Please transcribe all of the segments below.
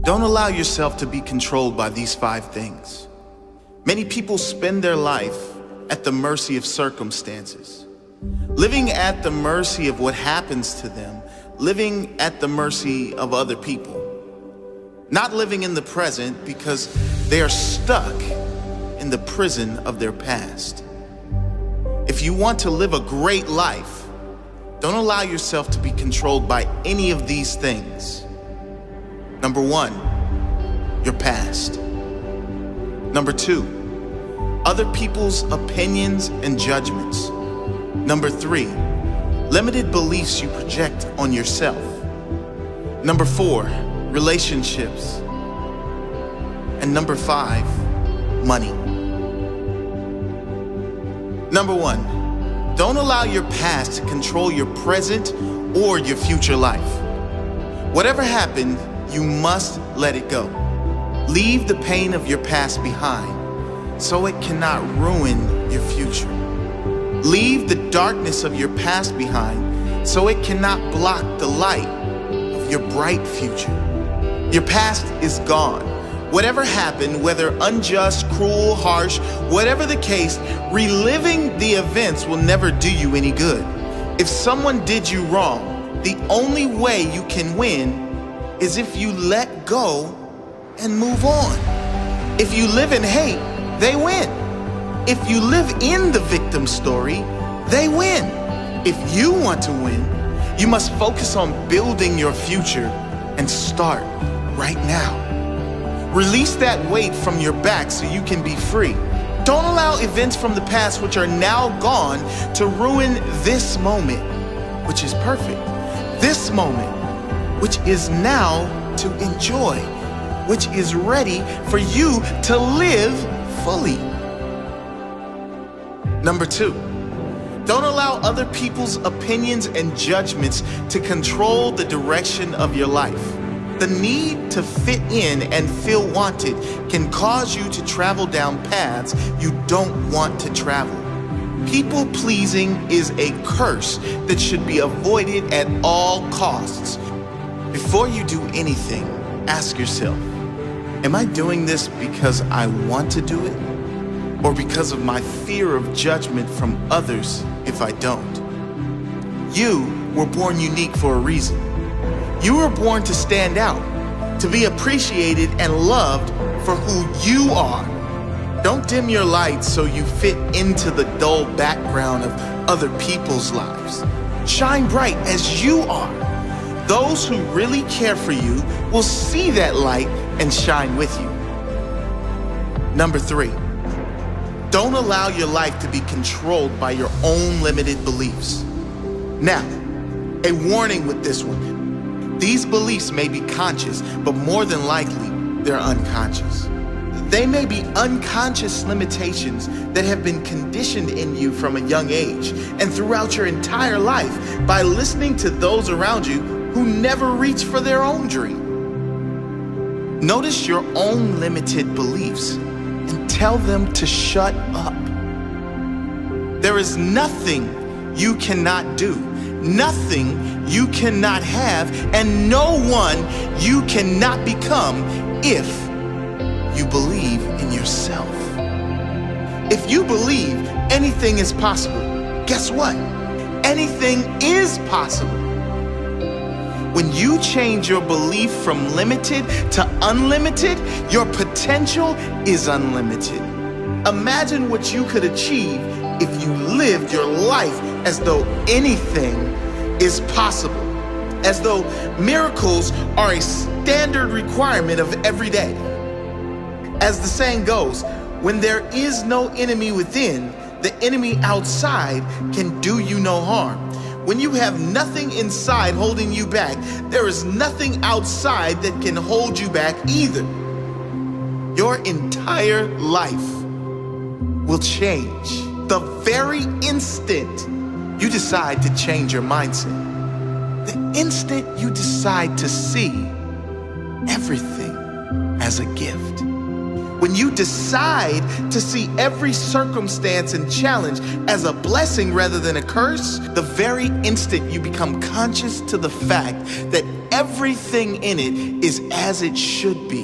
Don't allow yourself to be controlled by these 5 things. Many people spend their life at the mercy of circumstances, living at the mercy of what happens to them, living at the mercy of other people, not living in the present because they are stuck in the prison of their past. If you want to live a great life, don't allow yourself to be controlled by any of these things. Number 1, your past. Number 2, other people's opinions and judgments. Number 3, limited beliefs you project on yourself. Number 4, relationships. And number 5, money. Number 1, don't allow your past to control your present or your future life. Whatever happened, you must let it go. Leave the pain of your past behind so it cannot ruin your future. Leave the darkness of your past behind so it cannot block the light of your bright future. Your past is gone. Whatever happened, whether unjust, cruel, harsh, whatever the case, reliving the events will never do you any good. If someone did you wrong, the only way you can win is if you let go and move on. If you live in hate, they win. If you live in the victim story, they win. If you want to win, you must focus on building your future and start right now. Release that weight from your back so you can be free. Don't allow events from the past which are now gone to ruin this moment, which is perfect. This moment, which is now to enjoy, which is ready for you to live fully. Number 2, don't allow other people's opinions and judgments to control the direction of your life. The need to fit in and feel wanted can cause you to travel down paths you don't want to travel. People pleasing is a curse that should be avoided at all costs. Before you do anything, ask yourself, am I doing this because I want to do it? Or because of my fear of judgment from others if I don't? You were born unique for a reason. You were born to stand out, to be appreciated and loved for who you are. Don't dim your light so you fit into the dull background of other people's lives. Shine bright as you are. Those who really care for you will see that light and shine with you. Number 3, don't allow your life to be controlled by your own limited beliefs. Now, a warning with this one. These beliefs may be conscious, but more than likely, they're unconscious. They may be unconscious limitations that have been conditioned in you from a young age and throughout your entire life by listening to those around you who never reach for their own dream. Notice your own limited beliefs and tell them to shut up. There is nothing you cannot do, nothing you cannot have, and no one you cannot become if you believe in yourself. If you believe anything is possible, guess what? Anything is possible. When you change your belief from limited to unlimited, your potential is unlimited. Imagine what you could achieve if you lived your life as though anything is possible, as though miracles are a standard requirement of every day. As the saying goes, when there is no enemy within, the enemy outside can do you no harm. When you have nothing inside holding you back, there is nothing outside that can hold you back either. Your entire life will change the very instant you decide to change your mindset. The instant you decide to see everything as a gift. When you decide to see every circumstance and challenge as a blessing rather than a curse, the very instant you become conscious to the fact that everything in it is as it should be.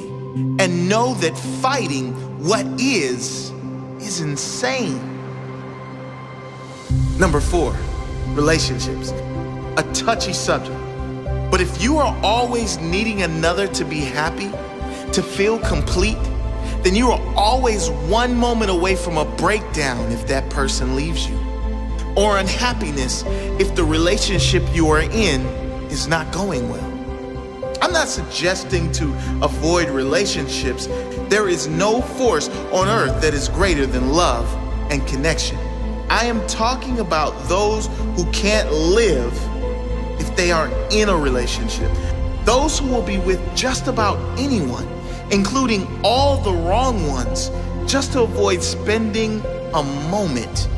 And know that fighting what is insane. Number 4, relationships. A touchy subject. But if you are always needing another to be happy, to feel complete, then you are always one moment away from a breakdown if that person leaves you, or unhappiness if the relationship you are in is not going well. I'm not suggesting to avoid relationships. There is no force on earth that is greater than love and connection. I am talking about those who can't live if they aren't in a relationship. Those who will be with just about anyone, including all the wrong ones, just to avoid spending a moment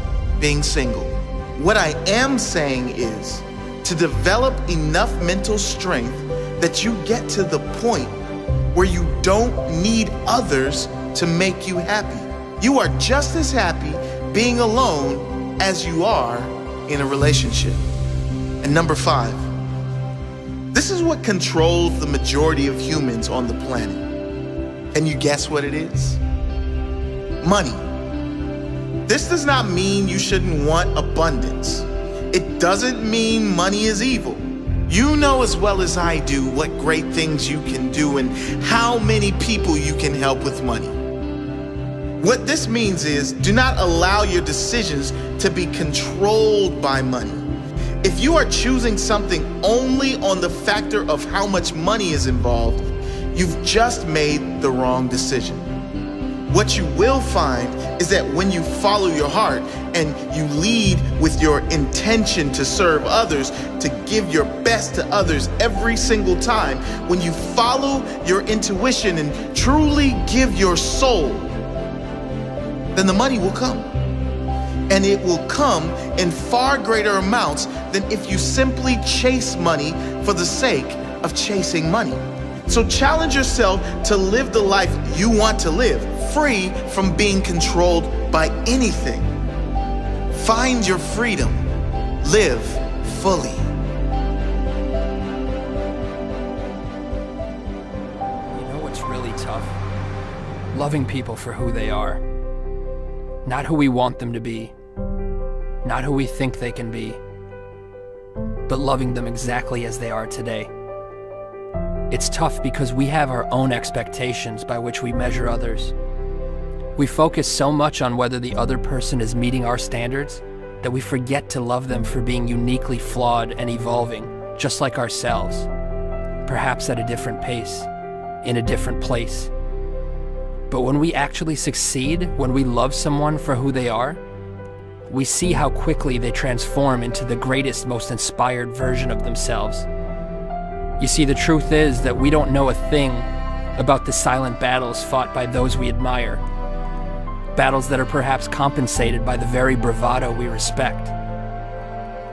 being single. What I am saying is to develop enough mental strength that you get to the point where you don't need others to make you happy. You are just as happy being alone as you are in a relationship. And number 5, this is what controls the majority of humans on the planet. Can you guess what it is? Money. This does not mean you shouldn't want abundance. It doesn't mean money is evil. You know as well as I do what great things you can do and how many people you can help with money. What this means is, do not allow your decisions to be controlled by money. If you are choosing something only on the factor of how much money is involved, you've just made the wrong decision. What you will find is that when you follow your heart and you lead with your intention to serve others, to give your best to others every single time, when you follow your intuition and truly give your soul, then the money will come. And it will come in far greater amounts than if you simply chase money for the sake of chasing money. So challenge yourself to live the life you want to live, free from being controlled by anything. Find your freedom. Live fully. You know what's really tough? Loving people for who they are. Not who we want them to be. Not who we think they can be. But loving them exactly as they are today. It's tough because we have our own expectations by which we measure others. We focus so much on whether the other person is meeting our standards that we forget to love them for being uniquely flawed and evolving, just like ourselves, perhaps at a different pace, in a different place. But when we actually succeed, when we love someone for who they are, we see how quickly they transform into the greatest, most inspired version of themselves. You see, the truth is that we don't know a thing about the silent battles fought by those we admire. Battles that are perhaps compensated by the very bravado we respect.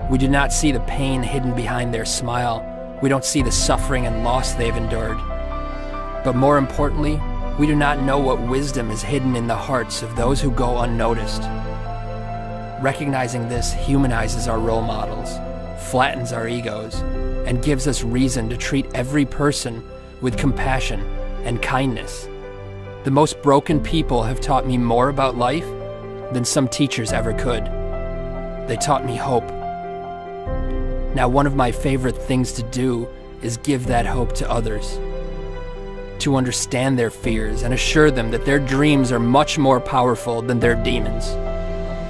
We do not see the pain hidden behind their smile. We don't see the suffering and loss they've endured. But more importantly, we do not know what wisdom is hidden in the hearts of those who go unnoticed. Recognizing this humanizes our role models, flattens our egos, and gives us reason to treat every person with compassion and kindness. The most broken people have taught me more about life than some teachers ever could. They taught me hope. Now, one of my favorite things to do is give that hope to others. To understand their fears and assure them that their dreams are much more powerful than their demons.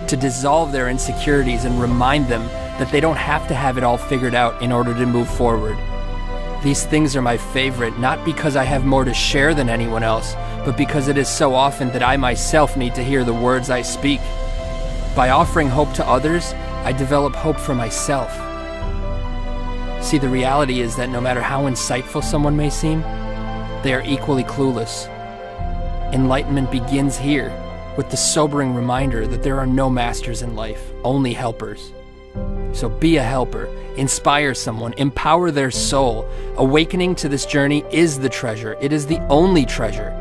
To dissolve their insecurities and remind them that they don't have to have it all figured out in order to move forward. These things are my favorite, not because I have more to share than anyone else, but because it is so often that I myself need to hear the words I speak. By offering hope to others, I develop hope for myself. See, the reality is that no matter how insightful someone may seem, they are equally clueless. Enlightenment begins here, with the sobering reminder that there are no masters in life, only helpers. So be a helper, inspire someone, empower their soul. Awakening to this journey is the treasure. It is the only treasure.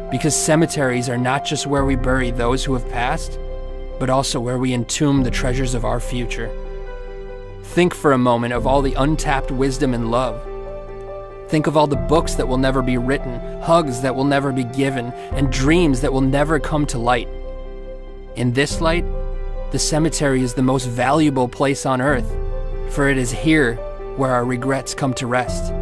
Because cemeteries are not just where we bury those who have passed, but also where we entomb the treasures of our future. Think for a moment of all the untapped wisdom and love. Think of all the books that will never be written, hugs that will never be given, and dreams that will never come to light. In this light, the cemetery is the most valuable place on earth, for it is here where our regrets come to rest.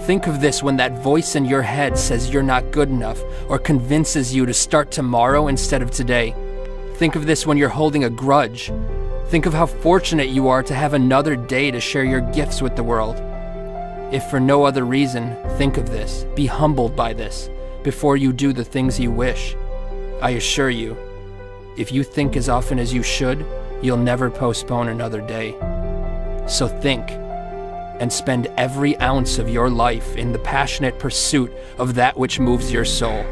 Think of this when that voice in your head says you're not good enough or convinces you to start tomorrow instead of today. Think of this when you're holding a grudge. Think of how fortunate you are to have another day to share your gifts with the world. If for no other reason, think of this, be humbled by this, before you do the things you wish. I assure you, if you think as often as you should, you'll never postpone another day. So think, and spend every ounce of your life in the passionate pursuit of that which moves your soul.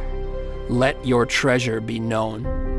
Let your treasure be known.